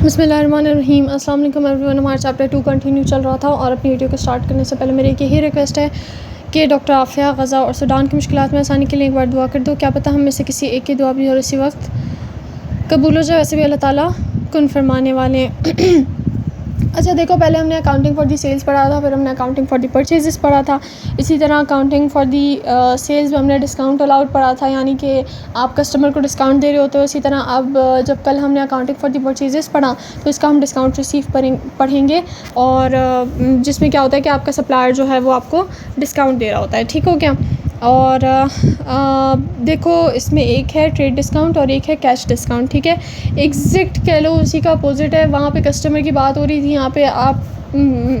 बिस्मिल्लाहिर्रहमानिर्रहीम। अस्सलाम वालेकुम एवरीवन। हमारा चैप्टर 2 कंटिन्यू चल रहा था और अपनी वीडियो को स्टार्ट करने से पहले मेरी एक यही रिक्वेस्ट है कि डॉक्टर आफिया गज़ा और सूडान की मुश्किलात में आसानी के लिए एक बार दुआ कर दो। क्या पता हम में से किसी एक की दुआ भी और इसी वक्त कबूल हो जाए। वैसे भी अल्लाह ताला कुन फरमाने वाले हैं। अच्छा देखो, पहले हमने अकाउंटिंग फॉर दी सेल्स पढ़ा था, फिर हमने अकाउंटिंग फॉर दी परचेजेस पढ़ा था। इसी तरह अकाउंटिंग फॉर दी सेल्स में हमने डिस्काउंट अलाउड पढ़ा था, यानी कि आप कस्टमर को डिस्काउंट दे रहे होते हो। इसी तरह अब जब कल हमने अकाउंटिंग फॉर दी परचेजेस पढ़ा तो इसका हम डिस्काउंट रिसीव पढ़ेंगे और जिसमें क्या होता है कि आपका सप्लायर जो है वो आपको डिस्काउंट दे रहा होता है। ठीक हो गया। और देखो, इसमें एक है ट्रेड डिस्काउंट और एक है कैश डिस्काउंट। ठीक है, एग्जैक्ट कह लो उसी का अपोजिट है। वहाँ पे कस्टमर की बात हो रही थी, यहाँ पे आप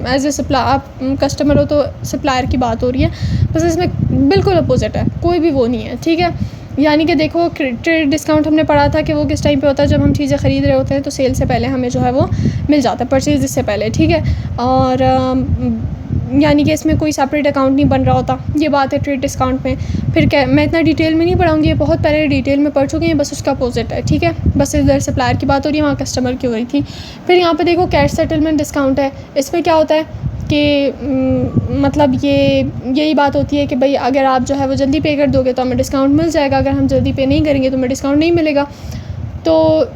एज ए सप्लाई आप कस्टमर हो तो सप्लायर की बात हो रही है। बस इसमें बिल्कुल अपोजिट है, कोई भी वो नहीं है। ठीक है, यानी कि देखो, ट्रेड डिस्काउंट हमने पढ़ा था कि वो किस टाइम पे होता है, जब हम चीज़ें ख़रीद रहे होते हैं तो सेल से पहले हमें जो है वो मिल जाता है, परचेज से पहले। ठीक है, और यानी कि इसमें कोई सेपरेट अकाउंट नहीं बन रहा होता। ये बात है ट्रेड डिस्काउंट में। फिर क्या, मैं इतना डिटेल में नहीं पढ़ाऊँगी, ये बहुत पहले डिटेल में पढ़ चुके हैं, बस उसका अपोजिट है। ठीक है, बस इधर सप्लायर की बात हो रही है, वहाँ कस्टमर की हो रही थी। फिर यहाँ पे देखो कैश सेटलमेंट डिस्काउंट है। इसमें क्या होता है कि मतलब यही बात होती है कि भाई अगर आप जो है वो जल्दी पे कर दोगे तो हमें डिस्काउंट मिल जाएगा, अगर हम जल्दी पे नहीं करेंगे तो हमें डिस्काउंट नहीं मिलेगा। तो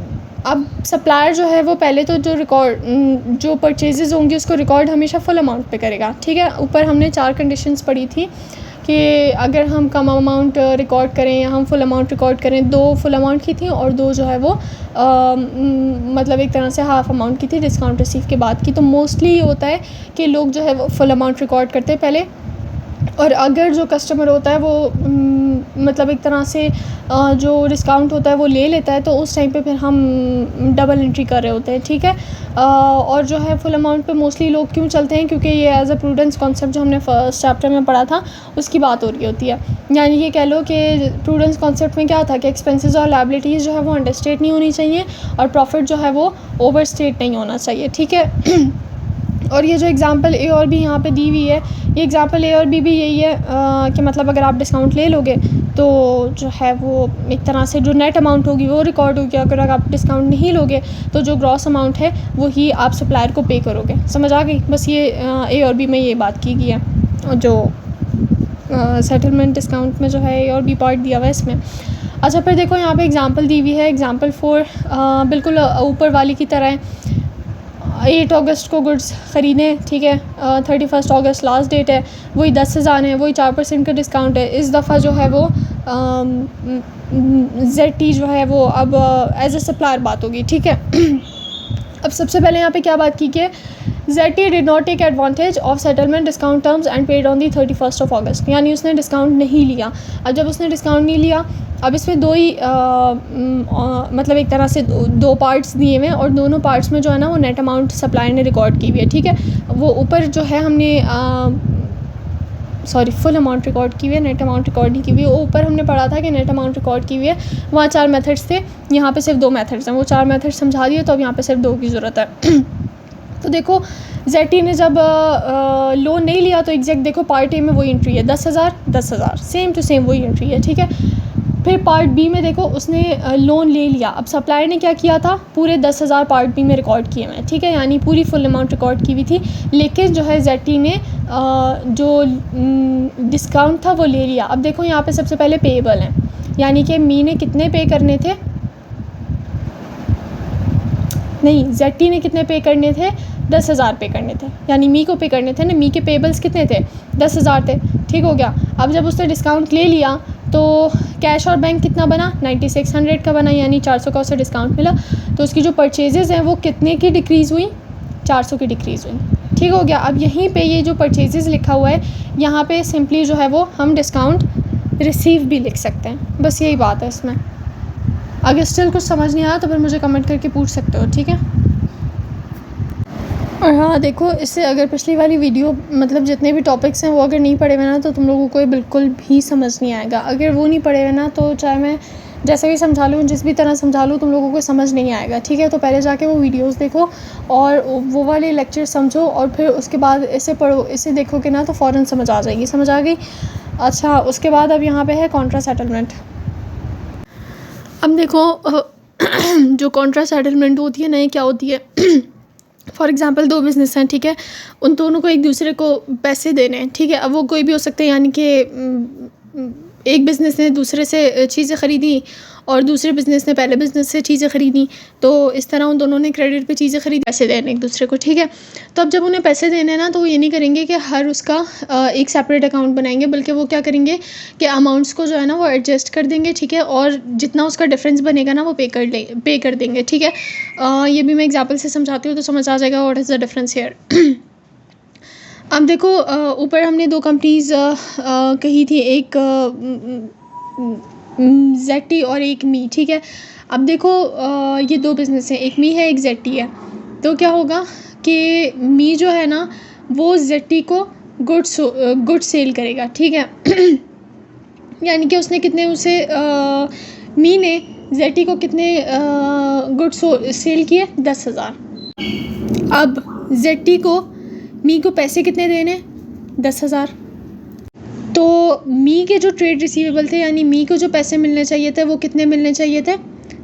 अब सप्लायर जो है वो पहले तो जो परचेजेस होंगी उसको रिकॉर्ड हमेशा फुल अमाउंट पे करेगा। ठीक है, ऊपर हमने 4 कंडीशंस पढ़ी थी कि अगर हम कम अमाउंट रिकॉर्ड करें या हम फुल अमाउंट रिकॉर्ड करें। 2 फुल अमाउंट की थी और 2 जो है वो मतलब एक तरह से हाफ़ अमाउंट की थी डिस्काउंट रिसीव के बाद की। तो मोस्टली ये होता है कि लोग जो है वो फुल अमाउंट रिकॉर्ड करते हैं पहले, और अगर जो कस्टमर होता है वो मतलब एक तरह से जो डिस्काउंट होता है वो ले लेता है तो उस टाइम पे फिर हम डबल एंट्री कर रहे होते हैं। ठीक है, और जो है फुल अमाउंट पे मोस्टली लोग क्यों चलते हैं, क्योंकि ये एज अ प्रूडेंस कॉन्सेप्ट जो हमने फर्स्ट चैप्टर में पढ़ा था उसकी बात हो रही होती है। यानी ये कह लो कि प्रूडेंस कॉन्सेप्ट में क्या था कि एक्सपेंसेस और लायबिलिटीज़ जो है वो अंडरस्टेट नहीं होनी चाहिए और प्रॉफिट जो है वो ओवरस्टेट नहीं होना चाहिए। ठीक है, और ये जो एग्ज़ाम्पल ए और बी यहाँ पे दी हुई है, ये एग्ज़ाम्पल ए और बी भी यही है कि मतलब अगर आप डिस्काउंट ले लोगे तो जो है वो एक तरह से जो नेट अमाउंट होगी वो रिकॉर्ड होगी। अगर आप डिस्काउंट नहीं लोगे तो जो ग्रॉस अमाउंट है वो ही आप सप्लायर को पे करोगे। समझ आ गई? बस ये ए और बी में ये बात की गई है, और जो सेटलमेंट डिस्काउंट में जो है ए और बी पार्ट दिया हुआ है इसमें। अच्छा, फिर देखो यहाँ पे एग्ज़ाम्पल दी हुई है, एग्ज़ाम्पल 4 बिल्कुल ऊपर वाली की तरह है। 8 अगस्त को गुड्स ख़रीदें। ठीक है, 31 अगस्त लास्ट डेट है, वही 10,000 है, वही 4% का डिस्काउंट है। इस दफ़ा जो है वो ZT जो है वो अब एज ए सप्लायर बात होगी। ठीक है, अब सबसे पहले यहाँ पे क्या बात की कि ZT did not take advantage of settlement discount terms and paid on the 31 August, यानी उसने डिस्काउंट नहीं लिया। अब जब उसने डिस्काउंट नहीं लिया, अब इसमें दो ही मतलब एक तरह से दो पार्ट्स दिए हुए हैं और दोनों पार्ट्स में जो है ना वो नेट अमाउंट सप्लायर ने रिकॉर्ड की हुई है। ठीक है, वो ऊपर जो है हमने फुल अमाउंट रिकॉर्ड की हुई है, नेट अमाउंट रिकॉर्ड नहीं की हुई है। ऊपर हमने पढ़ा था कि नेट अमाउंट रिकॉर्ड की हुई है, वहाँ 4 मेथड्स थे, यहाँ पे सिर्फ 2 मेथड्स हैं। वो 4 मेथड्स समझा दिए तो अब यहाँ पे सिर्फ 2 की ज़रूरत है। तो देखो ZT ने जब लोन नहीं लिया तो एग्जैक्ट देखो पार्ट ए में वही एंट्री है, 10,000 सेम टू सेम वही एंट्री है। ठीक है, फिर पार्ट बी में देखो उसने लोन ले लिया। अब सप्लायर ने क्या किया था, पूरे 10,000 पार्ट बी में रिकॉर्ड किए हुए हैं। ठीक है, यानी पूरी फुल अमाउंट रिकॉर्ड की हुई थी, लेकिन जो है ZT ने जो डिस्काउंट था वो ले लिया। अब देखो यहाँ पे सबसे पहले पेएबल हैं, यानी कि मी ने कितने पे करने थे, नहीं ZT ने कितने पे करने थे, 10,000 पे करने थे, यानी मी को पे करने थे ना। मी के पेबल्स कितने थे, 10,000 थे। ठीक हो गया। अब जब उसने डिस्काउंट ले लिया तो कैश और बैंक कितना बना, 9600 का बना, यानी 400 का उसे डिस्काउंट मिला। तो उसकी जो परचेजेज़ हैं वो कितने की डिक्रीज़ हुई, 400 की डिक्रीज़ हुई। ठीक हो गया। अब यहीं पे ये जो परचेजेज़ लिखा हुआ है यहाँ पे सिंपली जो है वो हम डिस्काउंट रिसीव भी लिख सकते हैं, बस यही बात है इसमें। अगर स्टिल कुछ समझ नहीं आया तो फिर मुझे कमेंट करके पूछ सकते हो। ठीक है, और हाँ देखो, इससे अगर पिछली वाली वीडियो मतलब जितने भी टॉपिक्स हैं वो अगर नहीं पढ़े हुए ना तो तुम लोगों को ये बिल्कुल भी समझ नहीं आएगा। अगर वो नहीं पढ़े हुए ना तो चाहे मैं जैसे भी समझा लूँ, जिस भी तरह समझा लूँ, तुम लोगों को समझ नहीं आएगा। ठीक है, तो पहले जाके वो वीडियोस देखो और वो वाले लेक्चर समझो और फिर उसके बाद इसे पढ़ो। इसे देखोगे ना तो फ़ौरन समझ आ जाएगी। समझ आ गई? अच्छा, उसके बाद अब यहाँ पे है कॉन्ट्रा सेटलमेंट। अब देखो जो कॉन्ट्रा सेटलमेंट होती है ना, ये क्या होती है? फॉर एग्ज़ाम्पल 2 बिज़नेस हैं, ठीक है, उन दोनों को एक दूसरे को पैसे देने हैं, ठीक है। अब वो कोई भी हो सकते हैं, यानी कि एक बिज़नेस ने दूसरे से चीज़ें ख़रीदी और दूसरे बिज़नेस ने पहले बिज़नेस से चीज़ें ख़रीदी, तो इस तरह उन दोनों ने क्रेडिट पे चीज़ें ख़रीदी, पैसे देने एक दूसरे को, ठीक है। तो अब जब उन्हें पैसे देने हैं ना, तो वो ये नहीं करेंगे कि हर उसका एक सेपरेट अकाउंट बनाएंगे, बल्कि वो क्या करेंगे कि अमाउंट्स को जो है ना वो एडजस्ट कर देंगे, ठीक है, और जितना उसका डिफरेंस बनेगा ना वो पे कर देंगे, ठीक है। ये भी मैं एग्जाम्पल से समझाती हूँ तो समझ आ जाएगा what is the difference here. अब देखो, ऊपर हमने 2 कंपनीज़ कही थी, एक जेटी और एक मी, ठीक है। अब देखो, ये 2 बिज़नेस हैं, एक मी है एक जेटी है। तो क्या होगा कि मी जो है ना वो जेटी को गुड सेल करेगा, ठीक है। यानी कि उसने कितने मी ने जेटी को कितने गुड सेल किए? 10,000। अब जेटी को मी को पैसे कितने देने? 10,000। तो मी के जो ट्रेड रिसीवेबल थे, यानी मी को जो पैसे मिलने चाहिए थे, वो कितने मिलने चाहिए थे?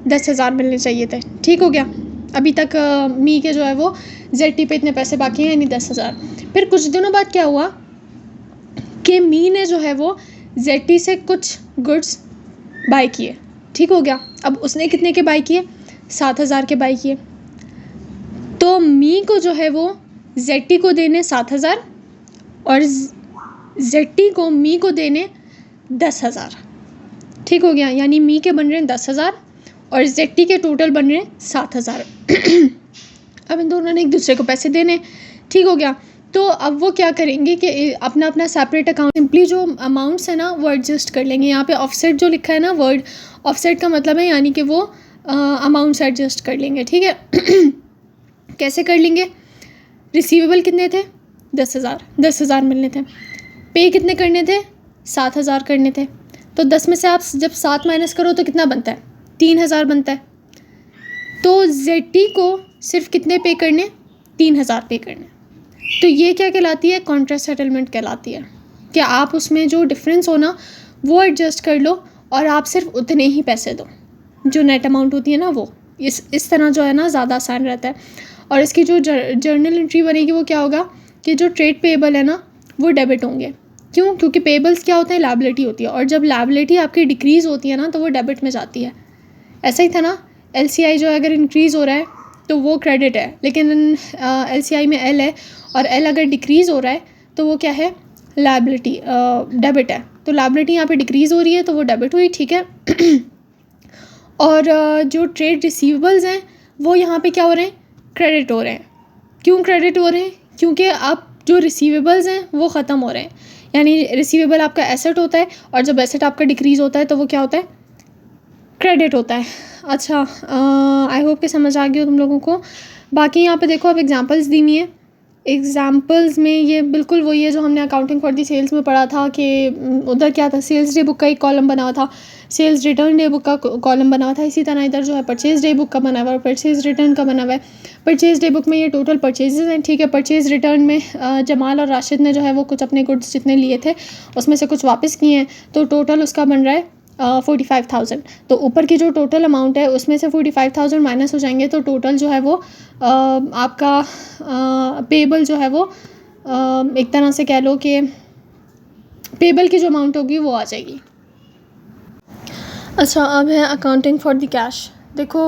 10,000 मिलने चाहिए थे, ठीक हो गया। अभी तक मी के जो है वो जेटी पे इतने पैसे बाकी हैं, यानी 10,000। फिर कुछ दिनों बाद क्या हुआ कि मी ने जो है वो जेटी से कुछ गुड्स बाय किए, ठीक हो गया। अब उसने कितने के बाय किए? 7,000 के बाय किए। तो मी को जो है वो जेटी को देने 7,000 और जेटी को मी को देने 10,000, ठीक हो गया। यानी मी के बन रहे हैं 10,000 और जेटी के टोटल बन रहे हैं 7,000। अब इन दोनों ने एक दूसरे को पैसे देने, ठीक हो गया। तो अब वो क्या करेंगे कि अपना अपना सेपरेट अकाउंट, सिंपली जो अमाउंट्स है ना वो एडजस्ट कर लेंगे। यहाँ पे ऑफसेट जो लिखा है ना, वर्ड ऑफसेट का मतलब है यानी कि वो अमाउंट्स एडजस्ट कर लेंगे, ठीक है। कैसे कर लेंगे? रिसीवेबल कितने थे? 10,000 मिलने थे। पे कितने करने थे? 7,000 करने थे। तो 10 में से आप जब 7 माइनस करो तो कितना बनता है? 3,000 बनता है। तो जेटी को सिर्फ कितने पे करने? 3,000 पे करने। तो ये क्या कहलाती है? कॉन्ट्रा सेटलमेंट कहलाती है कि आप उसमें जो डिफरेंस हो ना वो एडजस्ट कर लो और आप सिर्फ उतने ही पैसे दो, जो नेट अमाउंट होती है ना वो। इस तरह जो है ना ज़्यादा आसान रहता है। और इसकी जो जर्नल एंट्री बनेगी वो क्या होगा कि जो ट्रेड पेएबल है ना वो डेबिट होंगे। क्यों? क्योंकि पेएबल्स क्या होते हैं? लायबिलिटी होती है, और जब लायबिलिटी आपकी डिक्रीज़ होती है ना तो वो डेबिट में जाती है। ऐसा ही था ना, LCI जो है अगर इंक्रीज़ हो रहा है तो वो क्रेडिट है, लेकिन LCI में L है और L अगर डिक्रीज़ हो रहा है तो वो क्या है? लायबिलिटी, डेबिट है। तो लायबिलिटी यहाँ पे डिक्रीज़ हो रही है तो वो डेबिट हुई, ठीक है। और जो ट्रेड रिसीवेबल्स हैं वो यहाँ पे क्या हो रहे हैं? क्रेडिट हो रहे हैं। क्यों क्रेडिट हो रहे हैं? क्योंकि अब जो रिसीवेबल्स हैं वो ख़त्म हो रहे हैं। यानी रिसीवेबल आपका एसेट होता है और जब एसेट आपका डिक्रीज़ होता है तो वो क्या होता है? क्रेडिट होता है। अच्छा, आई होप कि समझ आ गई हो तुम लोगों को। बाकी यहाँ पे देखो, अब एग्जांपल्स दी हुई हैं। एग्जांपल्स में ये बिल्कुल वही है जो हमने अकाउंटिंग फॉर दी सेल्स में पढ़ा था कि उधर क्या था? सेल्स डे बुक का एक कॉलम बना हुआ था, सेल्स रिटर्न डे बुक का कॉलम बना हुआ था। इसी तरह इधर जो है परचेज़ डे बुक का बना हुआ है और परचेज़ रिटर्न का बना हुआ है। परचेज़ डे बुक में ये टोटल परचेजेज़ हैं, ठीक है। परचेज़ रिटर्न में जमाल और राशिद ने जो है वो कुछ अपने गुड्स जितने लिए थे उसमें से कुछ वापस किए हैं, तो टोटल उसका बन रहा है 45,000। तो ऊपर की जो टोटल अमाउंट है उसमें से 45,000 माइनस हो जाएंगे, तो टोटल जो है वो आपका पेबल जो है वो एक तरह से कह लो कि पेबल की जो अमाउंट होगी वो आ जाएगी। अच्छा, अब है अकाउंटिंग फॉर द कैश। देखो,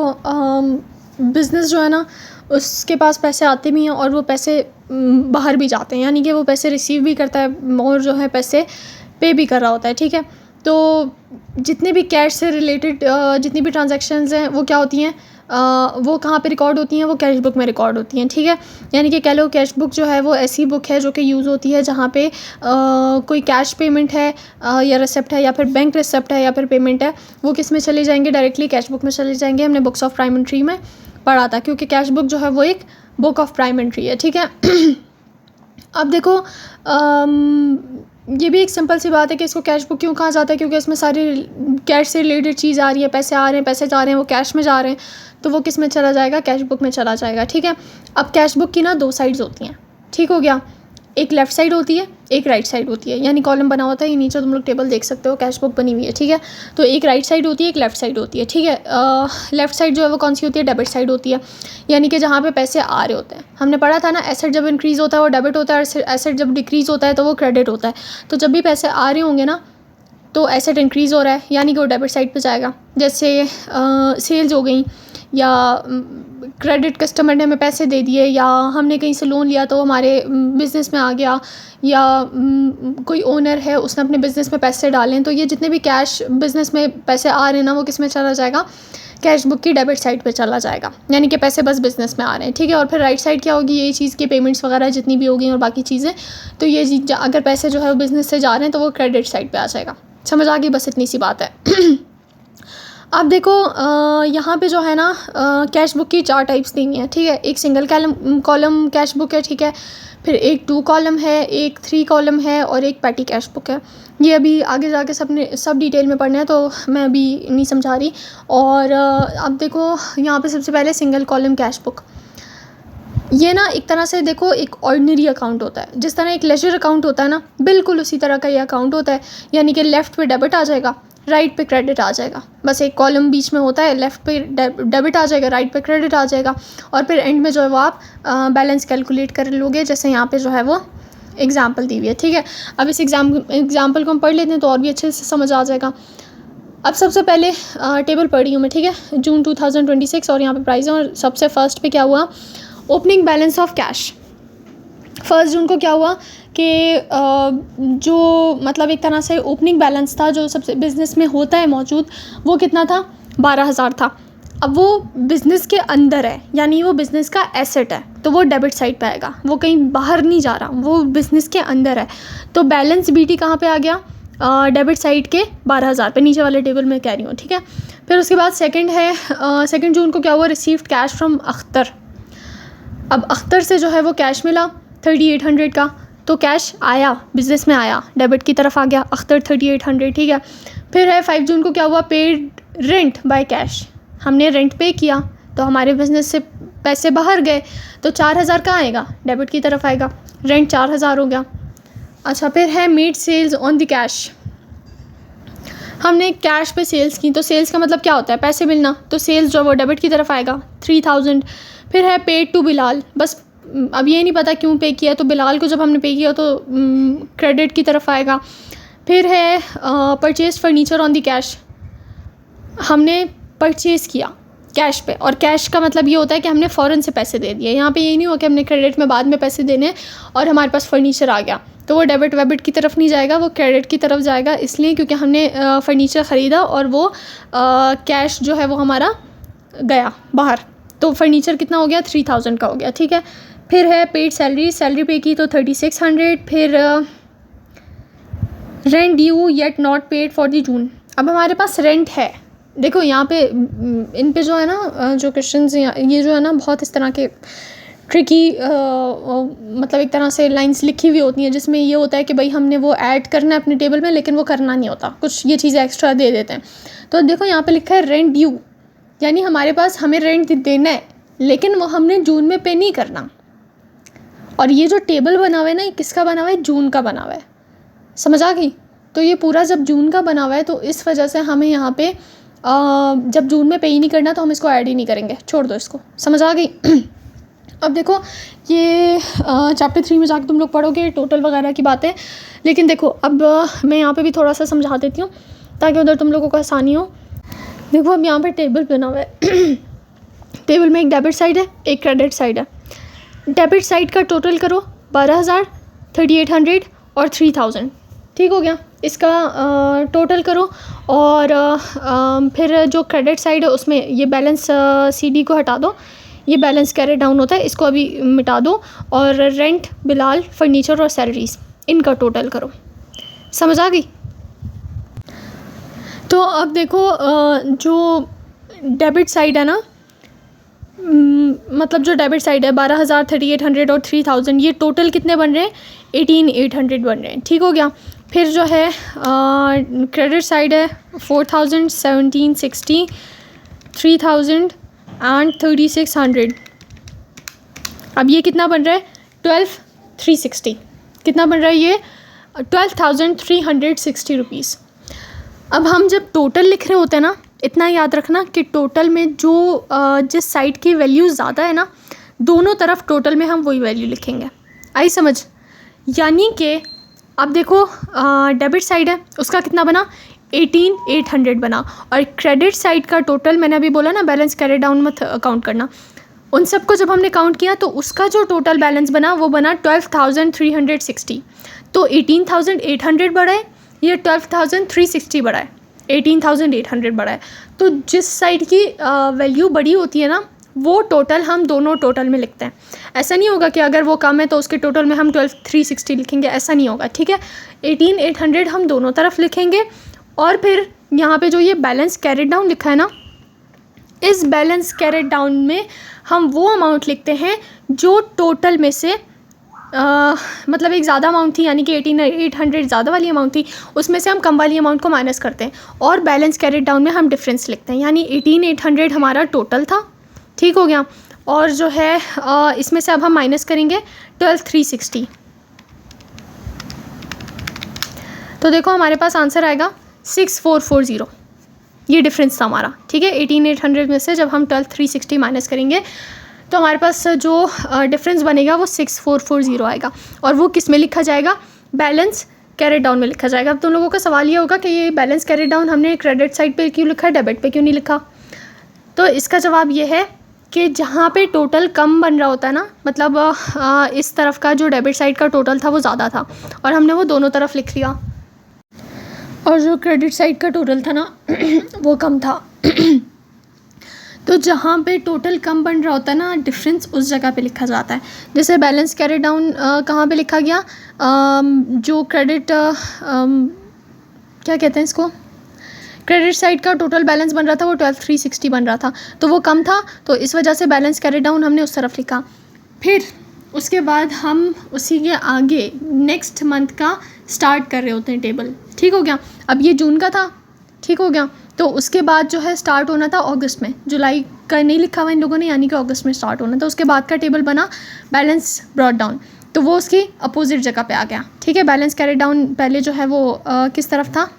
बिज़नेस जो है ना उसके पास पैसे आते भी हैं और वो पैसे बाहर भी जाते हैं, यानी कि वो पैसे रिसीव भी करता है और जो है पैसे पे भी कर रहा होता है, ठीक है। तो जितने भी कैश से रिलेटेड जितनी भी ट्रांजैक्शंस हैं वो क्या होती हैं? वो कहाँ पे रिकॉर्ड होती हैं? वो कैश बुक में रिकॉर्ड होती हैं, ठीक है। यानी कि कह लो कैश बुक जो है वो ऐसी बुक है जो कि यूज़ होती है जहाँ पे कोई कैश पेमेंट है या रिसिप्ट है या फिर बैंक रिसिप्ट है या फिर पेमेंट है, वो किस में चले जाएंगे? डायरेक्टली कैश बुक में चले जाएंगे। हमने बुक्स ऑफ प्राइम एंट्री में पढ़ा था, क्योंकि कैश बुक जो है वो एक बुक ऑफ प्राइम एंट्री है, ठीक है। अब देखो, ये भी एक सिंपल सी बात है कि इसको कैश बुक क्यों कहा जाता है, क्योंकि इसमें सारी कैश से रिलेटेड चीज़ आ रही है, पैसे आ रहे हैं, पैसे जा रहे हैं, वो कैश में जा रहे हैं, तो वो किस में चला जाएगा? कैश बुक में चला जाएगा, ठीक है। अब कैश बुक की ना 2 साइड्स होती हैं, ठीक हो गया। एक लेफ़्ट साइड होती है, एक राइट साइड होती है, यानी कॉलम बना होता है, ये नीचे तुम लोग टेबल देख सकते हो, कैश बुक बनी हुई है, ठीक है। तो एक राइट साइड होती है, एक लेफ़्ट साइड होती है, ठीक है। लेफ़्ट साइड जो है वो कौन सी होती है, डेबिट साइड होती है, यानी कि जहाँ पे पैसे आ रहे होते हैं। हमने पढ़ा था ना, एसेट जब इंक्रीज़ होता है वो डेबिट होता है, और एसेट जब डिक्रीज़ होता है तो वो क्रेडिट होता है। तो जब भी पैसे आ रहे होंगे ना तो एसेट इंक्रीज़ हो रहा है, यानी कि वो डेबिट साइड पे जाएगा। जैसे सेल्स हो गई, या क्रेडिट, कस्टमर ने हमें पैसे दे दिए, या हमने कहीं से लोन लिया तो हमारे बिज़नेस में आ गया, या कोई ओनर है उसने अपने बिज़नेस में पैसे डाले, तो ये जितने भी कैश बिज़नेस में पैसे आ रहे हैं ना वो किस में चला जाएगा, कैश बुक की डेबिट साइड पे चला जाएगा, यानी कि पैसे बस बिज़नेस में आ रहे हैं, ठीक है। और फिर राइट साइड क्या होगी, यही चीज़ की पेमेंट्स वगैरह जितनी भी होगी और बाकी चीज़ें, तो ये अगर पैसे जो है वो बिज़नेस से जा रहे हैं तो वो क्रेडिट साइड पे आ जाएगा। समझ आ गई, बस इतनी सी बात है। अब देखो यहाँ पे जो है ना कैश बुक की 4 टाइप्स दी हुई हैं, ठीक है। एक सिंगल कॉलम कैश बुक है, ठीक है। फिर एक 2 कॉलम है, एक 3 कॉलम है, और एक पैटी कैश बुक है। ये अभी आगे जाके सब डिटेल में पढ़ना है, तो मैं अभी नहीं समझा रही। और अब देखो यहाँ पे सबसे पहले सिंगल कॉलम कैश बुक, ये ना एक तरह से देखो एक ऑर्डिनरी अकाउंट होता है, जिस तरह एक लेजर अकाउंट होता है ना, बिल्कुल उसी तरह का ये अकाउंट होता है। यानी कि लेफ़्ट पे डेबिट आ जाएगा, राइट पे क्रेडिट आ जाएगा, बस एक कॉलम बीच में होता है, लेफ़्ट पे डेबिट आ जाएगा, राइट पे क्रेडिट आ जाएगा, और फिर एंड में जो है वो आप बैलेंस कैलकुलेट कर लोगे, जैसे यहाँ पे जो है वो एग्जाम्पल दी हुई है, ठीक है। अब इस एग्जाम्पल को हम पढ़ लेते हैं तो और भी अच्छे से समझ आ जाएगा। अब सबसे पहले टेबल पढ़ी हूँ मैं, ठीक है, जून 2026, और यहाँ पे प्राइस है, और सबसे फर्स्ट पे क्या हुआ, ओपनिंग बैलेंस ऑफ कैश। 1 जून को क्या हुआ कि जो मतलब एक तरह से ओपनिंग बैलेंस था जो सबसे बिज़नेस में होता है मौजूद, वो कितना था, 12,000 था। अब वो बिज़नेस के अंदर है, यानी वो बिज़नेस का एसेट है, तो वो डेबिट साइड पे आएगा, वो कहीं बाहर नहीं जा रहा, वो बिज़नेस के अंदर है। तो बैलेंस बीटी कहाँ पे आ गया, डेबिट साइड के 12,000 पे, नीचे वाले टेबल में कह रही हूँ, ठीक है। फिर उसके बाद सेकंड है 2 जून को क्या हुआ, रिसीव्ड कैश फ्रॉम अख्तर। अब अख्तर से जो है वो कैश मिला 3800 का, तो कैश आया, बिज़नेस में आया, डेबिट की तरफ आ गया, अख्तर 3800, ठीक है। फिर है 5 जून को क्या हुआ, पेड रेंट बाय कैश, हमने रेंट पे किया तो हमारे बिज़नेस से पैसे बाहर गए, तो 4,000 कहाँ आएगा, डेबिट की तरफ आएगा, रेंट 4,000 हो गया। अच्छा, फिर he made sales on the cash, हमने कैश पे सेल्स की, तो सेल्स का मतलब क्या होता है, पैसे मिलना, तो सेल्स जो वो डेबिट की तरफ आएगा, 3,000। फिर है पेड टू बिलाल, बस अब ये नहीं पता क्यों पे किया, तो बिलाल को जब हमने पे किया तो क्रेडिट की तरफ आएगा। फिर है purchase furniture on the cash, हमने परचेज़ किया कैश पे, और कैश का मतलब ये होता है कि हमने फ़ौरन से पैसे दे दिए। यहाँ पे ये नहीं हुआ कि हमने क्रेडिट में बाद में पैसे देने और हमारे पास फर्नीचर आ गया, तो वो डेबिट वेबिट की तरफ नहीं जाएगा, वो क्रेडिट की तरफ जाएगा, इसलिए क्योंकि हमने फर्नीचर ख़रीदा और वो कैश जो है वो हमारा गया बाहर, तो फर्नीचर कितना हो गया, 3,000 का हो गया, ठीक है। फिर है पेड सैलरी पे की तो 3600। फिर rent due yet not paid for the June, अब हमारे पास रेंट है। देखो यहाँ पे इन पे जो है ना जो क्वेश्चंस ये जो है ना बहुत इस तरह के ट्रिकी मतलब एक तरह से लाइंस लिखी हुई होती हैं जिसमें ये होता है कि भाई हमने वो ऐड करना है अपने टेबल में, लेकिन वो करना नहीं होता, कुछ ये चीज़ें एक्स्ट्रा दे देते हैं। तो देखो यहाँ पे लिखा है रेंट ड्यू, यानी हमारे पास हमें रेंट देना है, लेकिन वो हमने जून में पे नहीं करना। और ये जो टेबल बना हुआ है ना, ये किसका बना हुआ है, जून का बना हुआ है, समझ आ गई। तो ये पूरा जब जून का बना हुआ है तो इस वजह से हमें यहाँ पे जब जून में पे ही नहीं करना तो हम इसको ऐड ही नहीं करेंगे, छोड़ दो इसको, समझ आ गई। अब देखो ये चैप्टर 3 में जाकर तुम लोग पढ़ोगे टोटल वगैरह की बातें, लेकिन देखो अब मैं यहाँ पे भी थोड़ा सा समझा देती हूँ ताकि उधर तुम लोगों को आसानी हो। देखो अब यहाँ पे टेबल बना हुआ है टेबल में एक डेबिट साइड है, एक क्रेडिट साइड है। डेबिट साइड का टोटल करो 12,000, 3800 और 3,000, ठीक हो गया। इसका टोटल करो और फिर जो क्रेडिट साइड है उसमें ये बैलेंस सीडी को हटा दो, ये बैलेंस कैरी डाउन होता है, इसको अभी मिटा दो, और रेंट, बिलाल, फर्नीचर और सैलरीज इनका टोटल करो, समझ आ गई। तो अब देखो जो डेबिट साइड है ना, मतलब जो डेबिट साइड है 12,000, 3800 और 3,000, ये टोटल कितने बन रहे हैं, 18,800 बन रहे हैं, ठीक हो गया। फिर जो है क्रेडिट साइड है 4,000, 1,760, 3,000 एंड 3,600। अब ये कितना बन रहा है, 12,360, कितना बन रहा है ये 12,360 रुपीज़। अब हम जब टोटल लिख रहे होते हैं ना, इतना याद रखना कि टोटल में जो जिस साइड की वैल्यू ज़्यादा है ना, दोनों तरफ टोटल में हम वही वैल्यू लिखेंगे। आई समझ? यानी कि अब देखो डेबिट साइड है, उसका कितना बना 18,800 बना, और क्रेडिट साइड का टोटल मैंने अभी बोला ना बैलेंस कैरी डाउन मत काउंट करना, उन सबको जब हमने काउंट किया तो उसका जो टोटल बैलेंस बना वो बना 12,360। तो 18,800 बढ़ा है, ये 12,360 बढ़ा है, 18,800 बढ़ा है। तो जिस साइड की वैल्यू बड़ी होती है ना, वो टोटल हम दोनों टोटल में लिखते हैं। ऐसा नहीं होगा कि अगर वो कम है तो उसके टोटल में हम 12,360 लिखेंगे, ऐसा नहीं होगा, ठीक है। 18,800 हम दोनों तरफ लिखेंगे, और फिर यहाँ पे जो ये बैलेंस कैरिड डाउन लिखा है ना, इस बैलेंस कैरिड डाउन में हम वो अमाउंट लिखते हैं जो टोटल में से मतलब एक ज़्यादा अमाउंट थी, यानी कि 18,800 ज़्यादा वाली अमाउंट थी, उसमें से हम कम वाली अमाउंट को माइनस करते हैं, और बैलेंस कैरिड डाउन में हम डिफरेंस लिखते हैं। यानी 18,800 हमारा टोटल था, ठीक हो गया, और जो है इसमें से अब हम माइनस करेंगे 12,360। तो देखो हमारे पास आंसर आएगा 6,440। ये डिफरेंस था हमारा, ठीक है। 18,800 में से जब हम 12,360 माइनस करेंगे तो हमारे पास जो डिफरेंस बनेगा वो 6,440 आएगा, और वो किस में लिखा जाएगा, बैलेंस कैरी डाउन में लिखा जाएगा। अब तुम लोगों का सवाल ये होगा कि ये बैलेंस कैरी डाउन हमने क्रेडिट साइड पे क्यों लिखा है, डेबिट पे क्यों नहीं लिखा? तो इसका जवाब ये है कि जहाँ पे टोटल कम बन रहा होता है ना, मतलब इस तरफ का जो डेबिट साइड का टोटल था वो ज़्यादा था, और हमने वो दोनों तरफ लिख लिया, और जो क्रेडिट साइड का टोटल था ना वो कम था। तो जहाँ पे टोटल कम बन रहा होता है ना, डिफरेंस उस जगह पे लिखा जाता है। जैसे बैलेंस कैरी डाउन कहाँ पे लिखा गया, जो क्रेडिट क्या कहते हैं इसको, क्रेडिट साइड का टोटल बैलेंस बन रहा था वो 12,360 बन रहा था, तो वो कम था, तो इस वजह से बैलेंस कैरी डाउन हमने उस तरफ लिखा। फिर उसके बाद हम उसी के आगे नेक्स्ट मंथ का स्टार्ट कर रहे होते हैं टेबल, ठीक हो गया। अब ये जून का था, ठीक हो गया, तो उसके बाद जो है स्टार्ट होना था अगस्त में, जुलाई का नहीं लिखा हुआ इन लोगों ने, यानी कि अगस्त में स्टार्ट होना था। उसके बाद का टेबल बना बैलेंस ब्रॉट डाउन, तो वो उसकी अपोजिट जगह पे आ गया, ठीक है। बैलेंस कैरी डाउन पहले जो है वो किस तरफ था,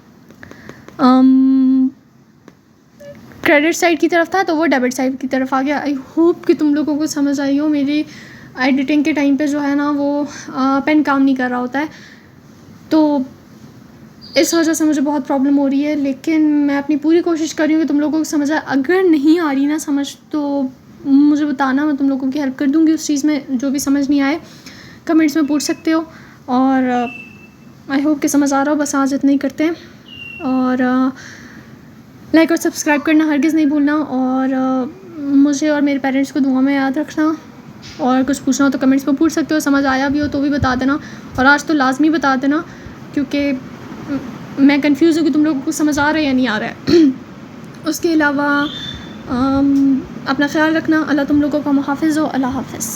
क्रेडिट साइड की तरफ था, तो वो डेबिट साइड की तरफ आ गया। आई होप कि तुम लोगों को समझ आई हो। मेरी एडिटिंग के टाइम पे जो है ना वो पेन काम नहीं कर रहा होता है, तो इस वजह से मुझे बहुत प्रॉब्लम हो रही है, लेकिन मैं अपनी पूरी कोशिश कर रही हूँ कि तुम लोगों को समझ आए। अगर नहीं आ रही ना समझ तो मुझे बताना, मैं तुम लोगों की हेल्प कर दूँगी उस चीज़ में। जो भी समझ नहीं आए कमेंट्स में पूछ सकते हो, और आई होप कि समझ आ रहा हो। बस आज इतना ही करते हैं, और लाइक और सब्सक्राइब करना हरगिज़ नहीं भूलना, और मुझे और मेरे पेरेंट्स को दुआ में याद रखना। और कुछ पूछना हो तो कमेंट्स में पूछ सकते हो, समझ आया भी हो तो भी बता देना, और आज तो लाजमी बता देना, क्योंकि मैं कंफ्यूज हूँ कि तुम लोगों को समझ आ रहा है या नहीं आ रहा है। उसके अलावा अपना ख्याल रखना। अल्लाह तुम लोगों का मुहाफ़िज़ हो। अल्लाह हाफ़िज़।